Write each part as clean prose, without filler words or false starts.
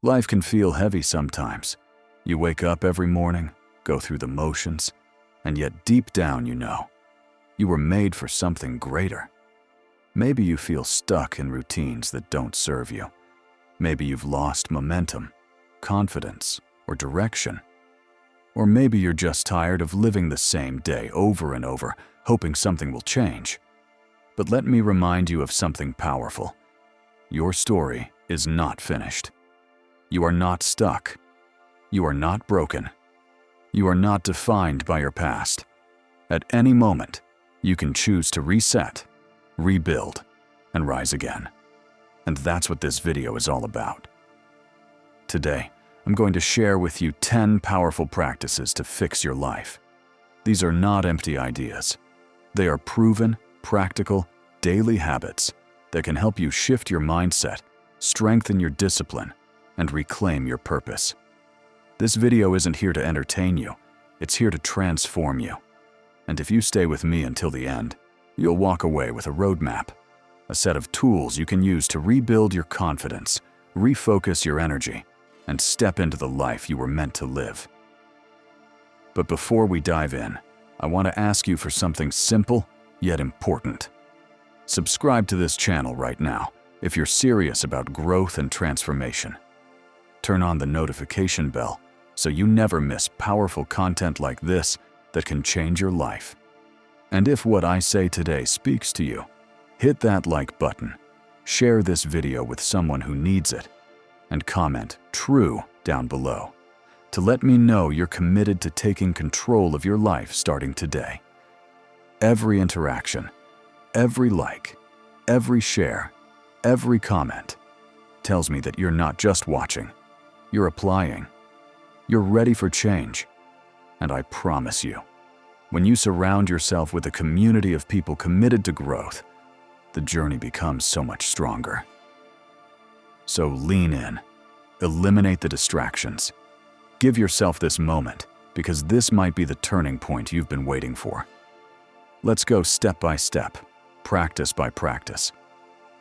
Life can feel heavy sometimes. You wake up every morning, go through the motions, and yet deep down you know you were made for something greater. Maybe you feel stuck in routines that don't serve you. Maybe you've lost momentum, confidence, or direction. Or maybe you're just tired of living the same day over and over, hoping something will change. But let me remind you of something powerful. Your story is not finished. You are not stuck. You are not broken. You are not defined by your past. At any moment, you can choose to reset, rebuild, and rise again. And that's what this video is all about. Today, I'm going to share with you 10 powerful practices to fix your life. These are not empty ideas. They are proven, practical, daily habits that can help you shift your mindset, strengthen your discipline, and reclaim your purpose. This video isn't here to entertain you, it's here to transform you. And if you stay with me until the end, you'll walk away with a roadmap, a set of tools you can use to rebuild your confidence, refocus your energy, and step into the life you were meant to live. But before we dive in, I want to ask you for something simple yet important. Subscribe to this channel right now if you're serious about growth and transformation. Turn on the notification bell so you never miss powerful content like this that can change your life. And if what I say today speaks to you, hit that like button, share this video with someone who needs it, and comment "True" down below to let me know you're committed to taking control of your life starting today. Every interaction, every like, every share, every comment tells me that you're not just watching, you're applying. You're ready for change. And I promise you, when you surround yourself with a community of people committed to growth, the journey becomes so much stronger. So lean in, eliminate the distractions. Give yourself this moment, because this might be the turning point you've been waiting for. Let's go step by step, practice by practice.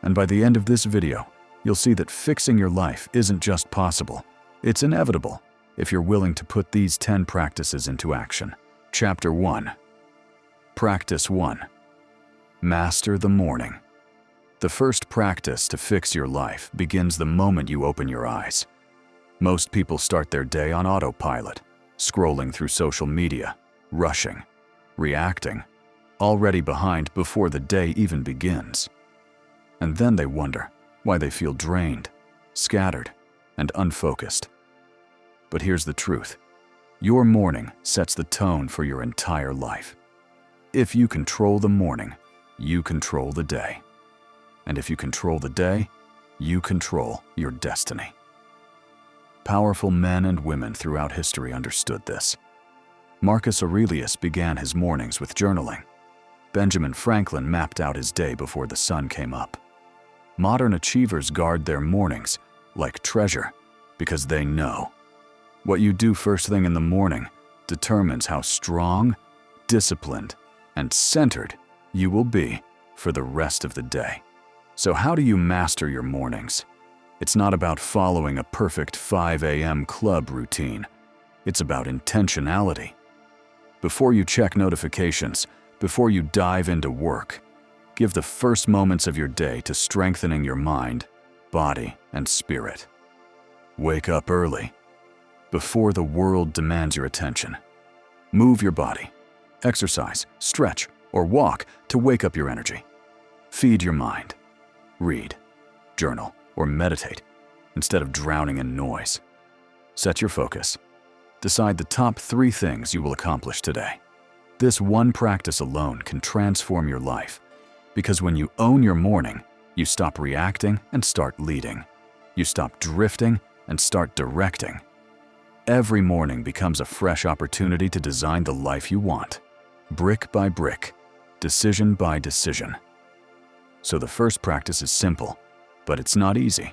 And by the end of this video, you'll see that fixing your life isn't just possible, it's inevitable if you're willing to put these 10 practices into action. Chapter 1. Practice 1. Master the morning. The first practice to fix your life begins the moment you open your eyes. Most people start their day on autopilot, scrolling through social media, rushing, reacting, already behind before the day even begins. And then they wonder why they feel drained, scattered, and unfocused. But here's the truth. Your morning sets the tone for your entire life. If you control the morning, you control the day. And if you control the day, you control your destiny. Powerful men and women throughout history understood this. Marcus Aurelius began his mornings with journaling. Benjamin Franklin mapped out his day before the sun came up. Modern achievers guard their mornings like treasure because they know what you do first thing in the morning determines how strong, disciplined, and centered you will be for the rest of the day. So how do you master your mornings? It's not about following a perfect 5 a.m. club routine. It's about intentionality. Before you check notifications, before you dive into work, give the first moments of your day to strengthening your mind, body, and spirit. Wake up early, before the world demands your attention. Move your body. Exercise, stretch, or walk to wake up your energy. Feed your mind. Read, journal, or meditate instead of drowning in noise. Set your focus. Decide the top 3 things you will accomplish today. This one practice alone can transform your life, because when you own your morning, you stop reacting and start leading. You stop drifting and start directing. Every morning becomes a fresh opportunity to design the life you want, brick by brick, decision by decision. So the first practice is simple, but it's not easy.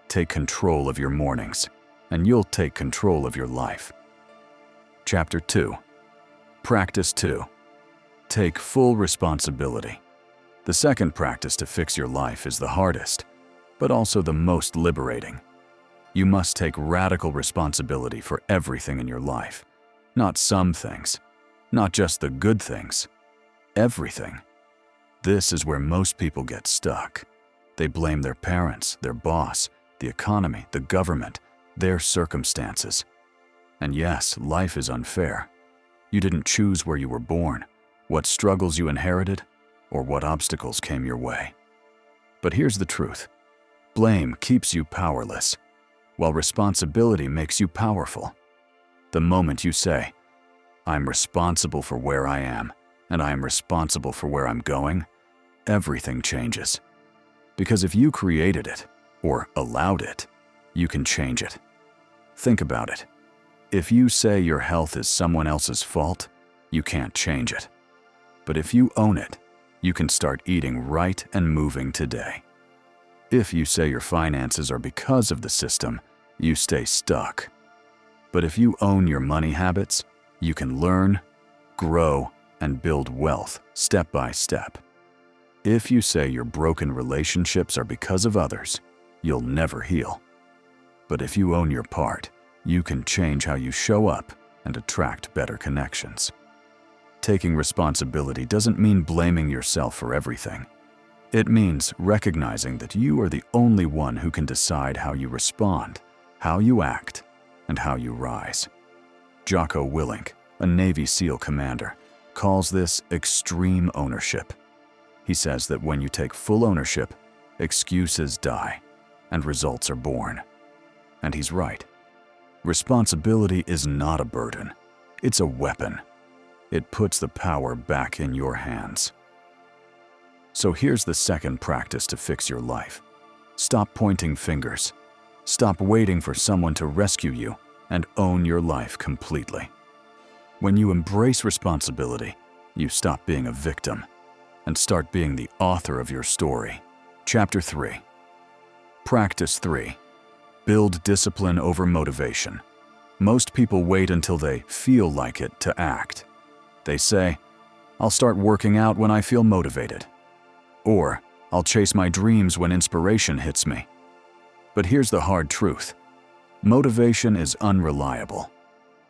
Take control of your mornings, and you'll take control of your life. Chapter 2. Practice 2. Take full responsibility. The second practice to fix your life is the hardest, but also the most liberating. You must take radical responsibility for everything in your life. Not some things, not just the good things, everything. This is where most people get stuck. They blame their parents, their boss, the economy, the government, their circumstances. And yes, life is unfair. You didn't choose where you were born, what struggles you inherited, or what obstacles came your way. But here's the truth. Blame keeps you powerless, while responsibility makes you powerful. The moment you say, "I'm responsible for where I am, and I am responsible for where I'm going," everything changes. Because if you created it, or allowed it, you can change it. Think about it. If you say your health is someone else's fault, you can't change it. But if you own it, you can start eating right and moving today. If you say your finances are because of the system, you stay stuck. But if you own your money habits, you can learn, grow, and build wealth step by step. If you say your broken relationships are because of others, you'll never heal. But if you own your part, you can change how you show up and attract better connections. Taking responsibility doesn't mean blaming yourself for everything. It means recognizing that you are the only one who can decide how you respond, how you act, and how you rise. Jocko Willink, a Navy SEAL commander, calls this extreme ownership. He says that when you take full ownership, excuses die and results are born. And he's right. Responsibility is not a burden. It's a weapon. It puts the power back in your hands. So here's the second practice to fix your life. Stop pointing fingers. Stop waiting for someone to rescue you and own your life completely. When you embrace responsibility, you stop being a victim and start being the author of your story. Chapter 3. Practice 3. Build discipline over motivation. Most people wait until they feel like it to act. They say, "I'll start working out when I feel motivated." Or, "I'll chase my dreams when inspiration hits me." But here's the hard truth. Motivation is unreliable.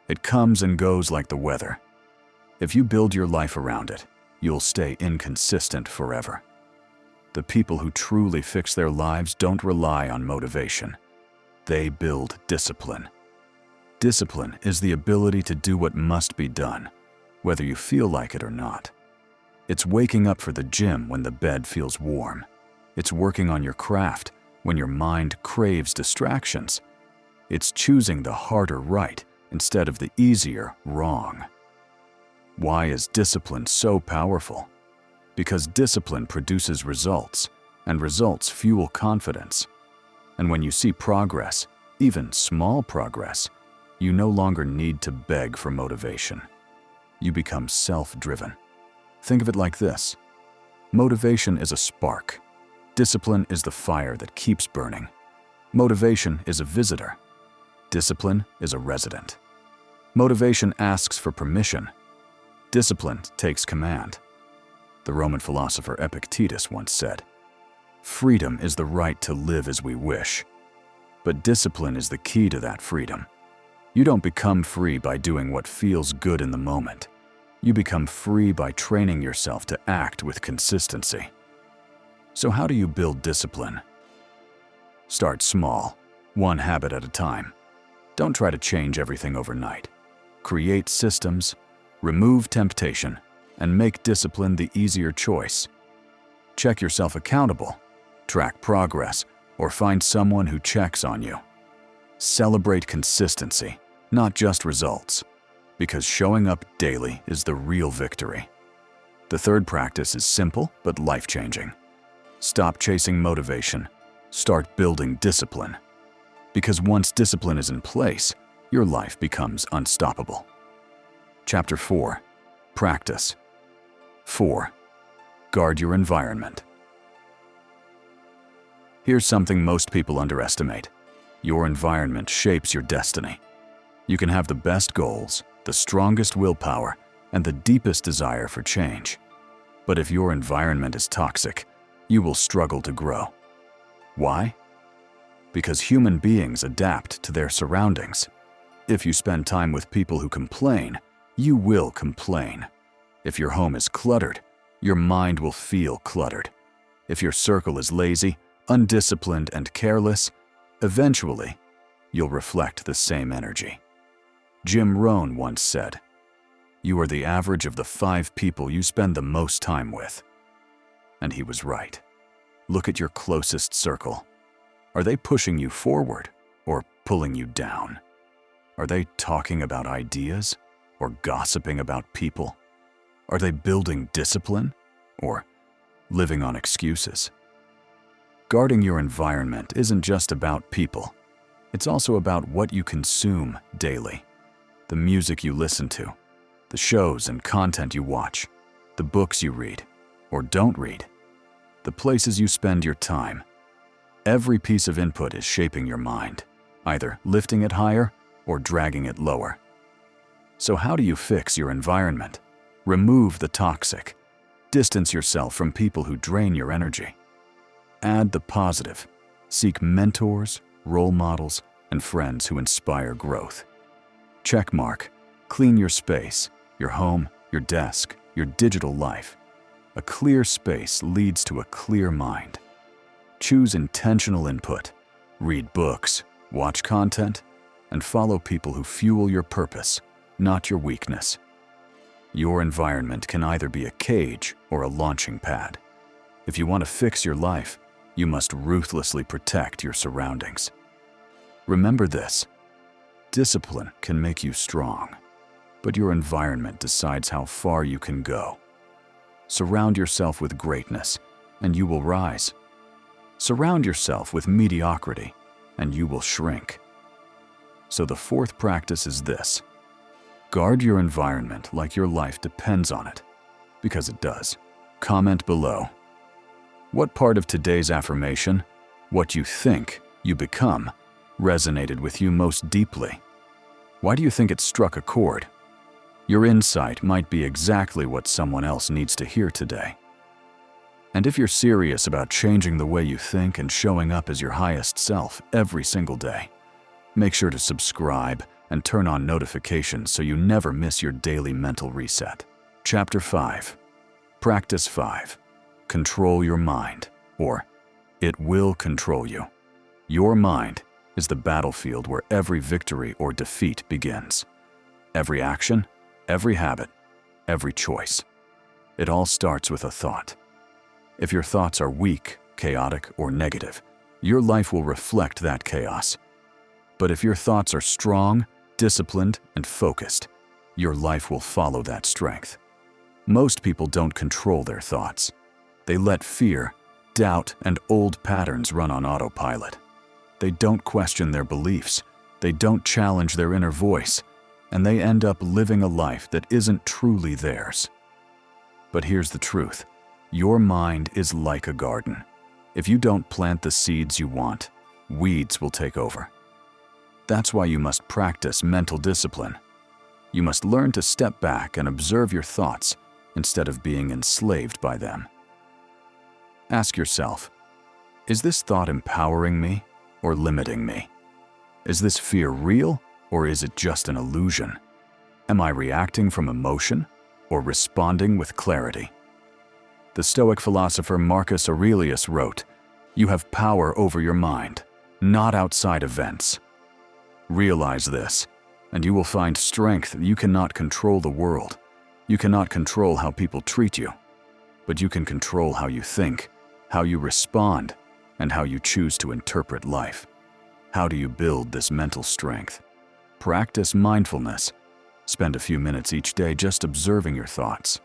It comes and goes like the weather. If you build your life around it, you'll stay inconsistent forever. The people who truly fix their lives don't rely on motivation. They build discipline. Discipline is the ability to do what must be done, whether you feel like it or not. It's waking up for the gym when the bed feels warm. It's working on your craft when your mind craves distractions. It's choosing the harder right instead of the easier wrong. Why is discipline so powerful? Because discipline produces results, and results fuel confidence. And when you see progress, even small progress, you no longer need to beg for motivation. You become self-driven. Think of it like this. Motivation is a spark. Discipline is the fire that keeps burning. Motivation is a visitor. Discipline is a resident. Motivation asks for permission. Discipline takes command. The Roman philosopher Epictetus once said, "Freedom is the right to live as we wish." But discipline is the key to that freedom. You don't become free by doing what feels good in the moment. You become free by training yourself to act with consistency. So how do you build discipline? Start small, one habit at a time. Don't try to change everything overnight. Create systems, remove temptation, and make discipline the easier choice. Check yourself accountable, track progress, or find someone who checks on you. Celebrate consistency, not just results, because showing up daily is the real victory. The third practice is simple but life-changing. Stop chasing motivation, start building discipline. Because once discipline is in place, your life becomes unstoppable. Chapter 4. Practice. 4. Guard your environment. Here's something most people underestimate. Your environment shapes your destiny. You can have the best goals, the strongest willpower, and the deepest desire for change. But if your environment is toxic, you will struggle to grow. Why? because human beings adapt to their surroundings. If you spend time with people who complain, you will complain. If your home is cluttered, your mind will feel cluttered. If your circle is lazy, undisciplined, and careless, eventually, you'll reflect the same energy. Jim Rohn once said, "You are the average of the 5 people you spend the most time with." And he was right. Look at your closest circle. Are they pushing you forward or pulling you down? Are they talking about ideas or gossiping about people? Are they building discipline or living on excuses? Guarding your environment isn't just about people. It's also about what you consume daily. The music you listen to, the shows and content you watch, the books you read or don't read, the places you spend your time. Every piece of input is shaping your mind, either lifting it higher or dragging it lower. So how do you fix your environment? Remove the toxic. Distance yourself from people who drain your energy. Add the positive. Seek mentors, role models, and friends who inspire growth. Checkmark. Clean your space, your home, your desk, your digital life. A clear space leads to a clear mind. Choose intentional input. Read books, watch content, and follow people who fuel your purpose, not your weakness. Your environment can either be a cage or a launching pad. If you want to fix your life, you must ruthlessly protect your surroundings. Remember this: discipline can make you strong, but your environment decides how far you can go. Surround yourself with greatness, and you will rise. Surround yourself with mediocrity, and you will shrink. So the 4th practice is this: guard your environment like your life depends on it, because it does. Comment below. What part of today's affirmation, "What you think, you become," resonated with you most deeply? Why do you think it struck a chord? Your insight might be exactly what someone else needs to hear today. And if you're serious about changing the way you think and showing up as your highest self every single day, make sure to subscribe and turn on notifications so you never miss your daily mental reset. Chapter 5. Practice 5. Control your mind, or it will control you. Your mind is the battlefield where every victory or defeat begins. Every action, every habit, every choice. It all starts with a thought. If your thoughts are weak, chaotic, or negative, your life will reflect that chaos. But if your thoughts are strong, disciplined, and focused, your life will follow that strength. Most people don't control their thoughts. They let fear, doubt, and old patterns run on autopilot. They don't question their beliefs. They don't challenge their inner voice, and they end up living a life that isn't truly theirs. But here's the truth. Your mind is like a garden. If you don't plant the seeds you want, weeds will take over. That's why you must practice mental discipline. You must learn to step back and observe your thoughts instead of being enslaved by them. Ask yourself, is this thought empowering me or limiting me? Is this fear real or is it just an illusion? Am I reacting from emotion or responding with clarity? The Stoic philosopher Marcus Aurelius wrote, "You have power over your mind, not outside events." Realize this, and you will find strength. You cannot control the world. You cannot control how people treat you, but you can control how you think, how you respond, and how you choose to interpret life. How do you build this mental strength? Practice mindfulness. Spend a few minutes each day just observing your thoughts.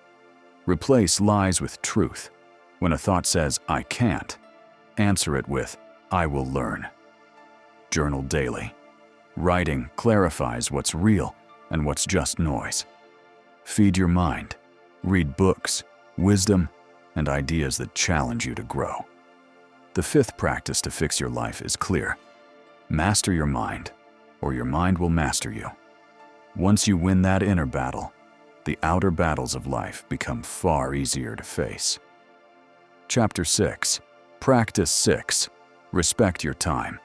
Replace lies with truth. When a thought says, "I can't," answer it with, "I will learn." Journal daily. Writing clarifies what's real and what's just noise. Feed your mind. Read books, wisdom, and ideas that challenge you to grow. The 5th practice to fix your life is clear. Master your mind, or your mind will master you. Once you win that inner battle, the outer battles of life become far easier to face. Chapter 6. Practice 6. Respect your time.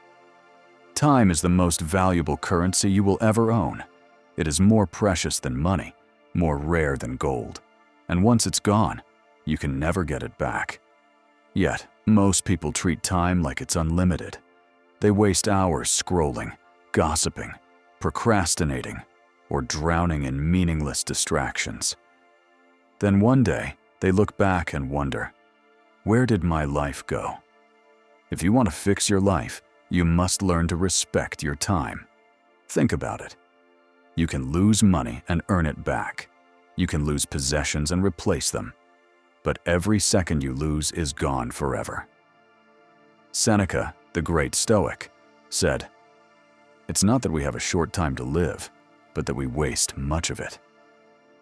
Time is the most valuable currency you will ever own. It is more precious than money, more rare than gold. And once it's gone, you can never get it back. Yet, most people treat time like it's unlimited. They waste hours scrolling, gossiping, procrastinating, or drowning in meaningless distractions. Then one day, they look back and wonder, where did my life go? If you want to fix your life, you must learn to respect your time. Think about it. You can lose money and earn it back. You can lose possessions and replace them. But every second you lose is gone forever. Seneca, the great Stoic, said, "It's not that we have a short time to live, but that we waste much of it."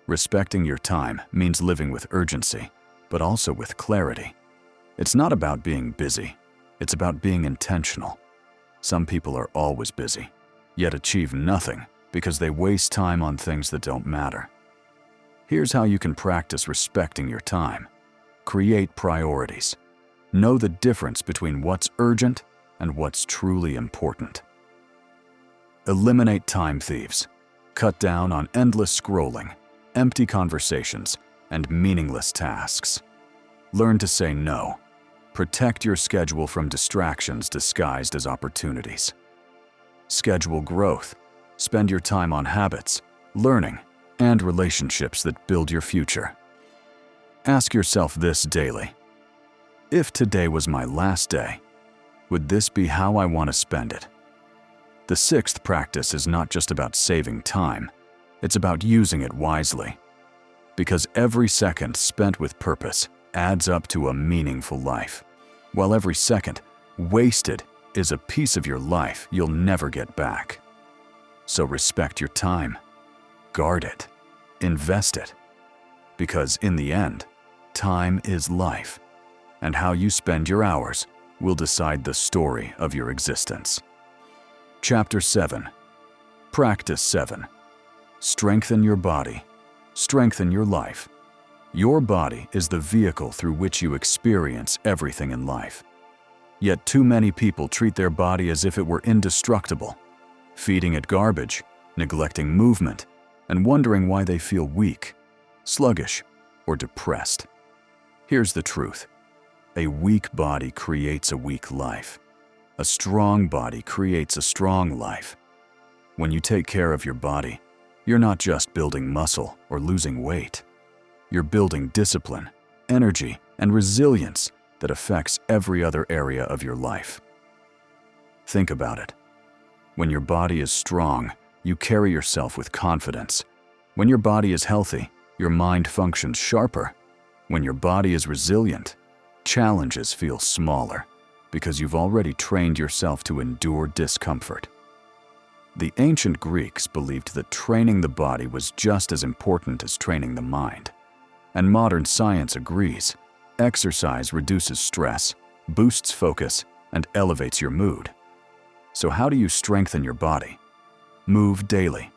Respecting your time means living with urgency, but also with clarity. It's not about being busy. It's about being intentional. Some people are always busy, yet achieve nothing because they waste time on things that don't matter. Here's how you can practice respecting your time. Create priorities. Know the difference between what's urgent and what's truly important. Eliminate time thieves. Cut down on endless scrolling, empty conversations, and meaningless tasks. Learn to say no. Protect your schedule from distractions disguised as opportunities. Schedule growth. Spend your time on habits, learning, and relationships that build your future. Ask yourself this daily. If today was my last day, would this be how I want to spend it? The sixth practice is not just about saving time, it's about using it wisely. Because every second spent with purpose adds up to a meaningful life, while every second wasted is a piece of your life you'll never get back. So respect your time, guard it, invest it, because in the end, time is life, and how you spend your hours will decide the story of your existence. Chapter 7. Practice 7. Strengthen your body. Strengthen your life. Your body is the vehicle through which you experience everything in life. Yet too many people treat their body as if it were indestructible, feeding it garbage, neglecting movement, and wondering why they feel weak, sluggish, or depressed. Here's the truth. A weak body creates a weak life. A strong body creates a strong life. When you take care of your body, you're not just building muscle or losing weight. You're building discipline, energy, and resilience that affects every other area of your life. Think about it. When your body is strong, you carry yourself with confidence. When your body is healthy, your mind functions sharper. When your body is resilient, challenges feel smaller because you've already trained yourself to endure discomfort. The ancient Greeks believed that training the body was just as important as training the mind. And modern science agrees. Exercise reduces stress, boosts focus, and elevates your mood. So how do you strengthen your body? Move daily.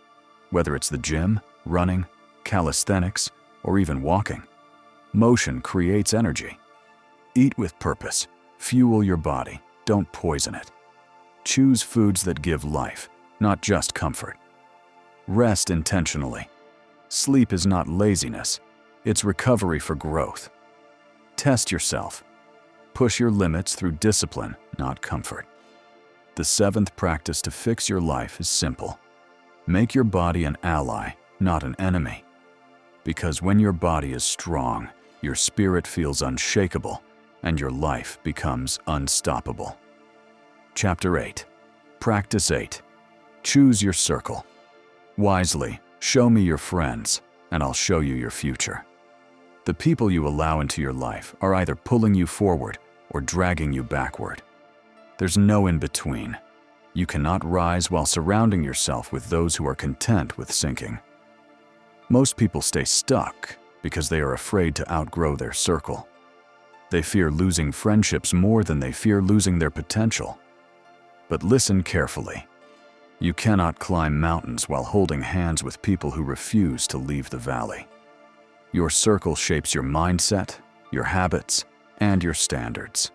Whether it's the gym, running, calisthenics, or even walking. Motion creates energy. Eat with purpose. Fuel your body. Don't poison it. Choose foods that give life, not just comfort. Rest intentionally. Sleep is not laziness. It's recovery for growth. Test yourself. Push your limits through discipline, not comfort. The seventh practice to fix your life is simple. Make your body an ally, not an enemy. Because when your body is strong, your spirit feels unshakable, and your life becomes unstoppable. Chapter 8. Practice 8. Choose your circle. Wisely, show me your friends, and I'll show you your future. The people you allow into your life are either pulling you forward or dragging you backward. There's no in between. You cannot rise while surrounding yourself with those who are content with sinking. Most people stay stuck because they are afraid to outgrow their circle. They fear losing friendships more than they fear losing their potential. But listen carefully. You cannot climb mountains while holding hands with people who refuse to leave the valley. Your circle shapes your mindset, your habits, and your standards.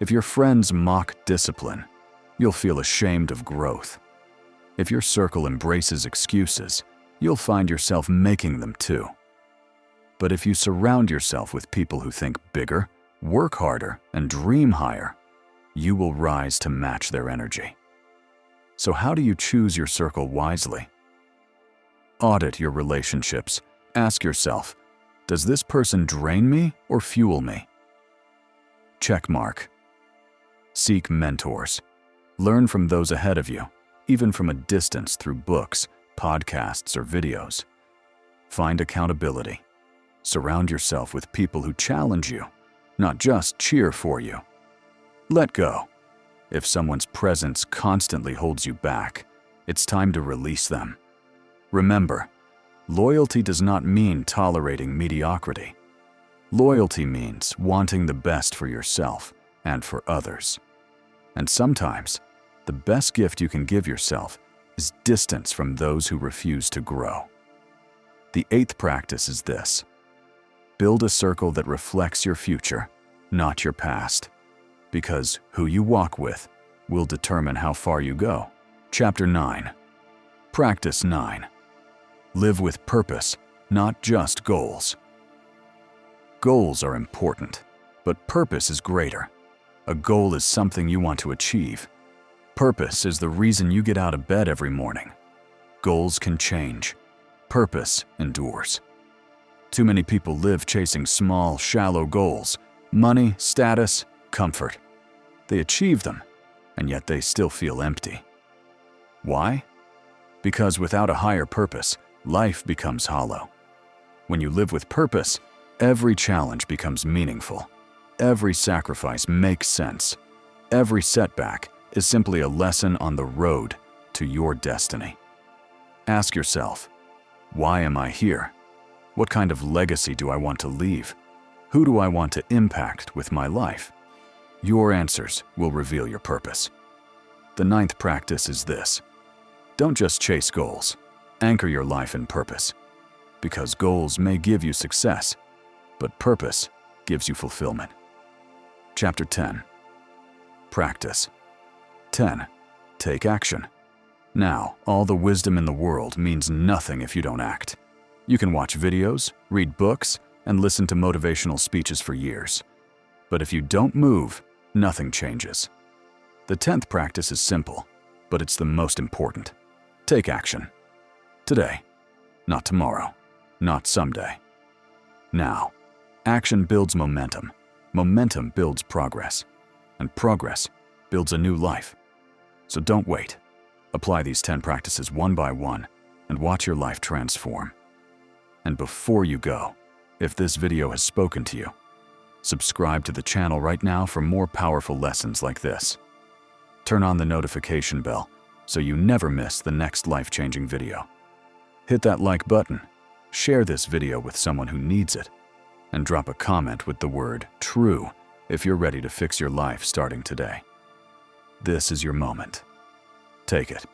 If your friends mock discipline, you'll feel ashamed of growth. If your circle embraces excuses, you'll find yourself making them too. But if you surround yourself with people who think bigger, work harder, and dream higher, you will rise to match their energy. So how do you choose your circle wisely? Audit your relationships. Ask yourself, does this person drain me or fuel me? Checkmark. Seek mentors. Learn from those ahead of you, even from a distance through books, podcasts, or videos. Find accountability. Surround yourself with people who challenge you, not just cheer for you. Let go. If someone's presence constantly holds you back, it's time to release them. Remember, loyalty does not mean tolerating mediocrity. Loyalty means wanting the best for yourself and for others. And sometimes, the best gift you can give yourself is distance from those who refuse to grow. The 8th practice is this: build a circle that reflects your future, not your past, because who you walk with will determine how far you go. Chapter 9. Practice 9. Live with purpose, not just goals. Goals are important, but purpose is greater. A goal is something you want to achieve. Purpose is the reason you get out of bed every morning. Goals can change. Purpose endures. Too many people live chasing small, shallow goals: money, status, comfort. They achieve them, and yet they still feel empty. Why? Because without a higher purpose, life becomes hollow. When you live with purpose, every challenge becomes meaningful. Every sacrifice makes sense. Every setback is simply a lesson on the road to your destiny. Ask yourself, why am I here? What kind of legacy do I want to leave? Who do I want to impact with my life? Your answers will reveal your purpose. The 9th practice is this: don't just chase goals, anchor your life in purpose. Because goals may give you success, but purpose gives you fulfillment. Chapter 10. Practice. 10. Take action. Now, all the wisdom in the world means nothing if you don't act. You can watch videos, read books, and listen to motivational speeches for years. But if you don't move, nothing changes. The 10th practice is simple, but it's the most important. Take action. Today. Not tomorrow. Not someday. Now. Action builds momentum. Momentum builds progress. And progress builds a new life. So don't wait. Apply these 10 practices one by one and watch your life transform. And before you go, if this video has spoken to you, subscribe to the channel right now for more powerful lessons like this. Turn on the notification bell so you never miss the next life-changing video. Hit that like button, share this video with someone who needs it, and drop a comment with the word "true" if you're ready to fix your life starting today. This is your moment. Take it.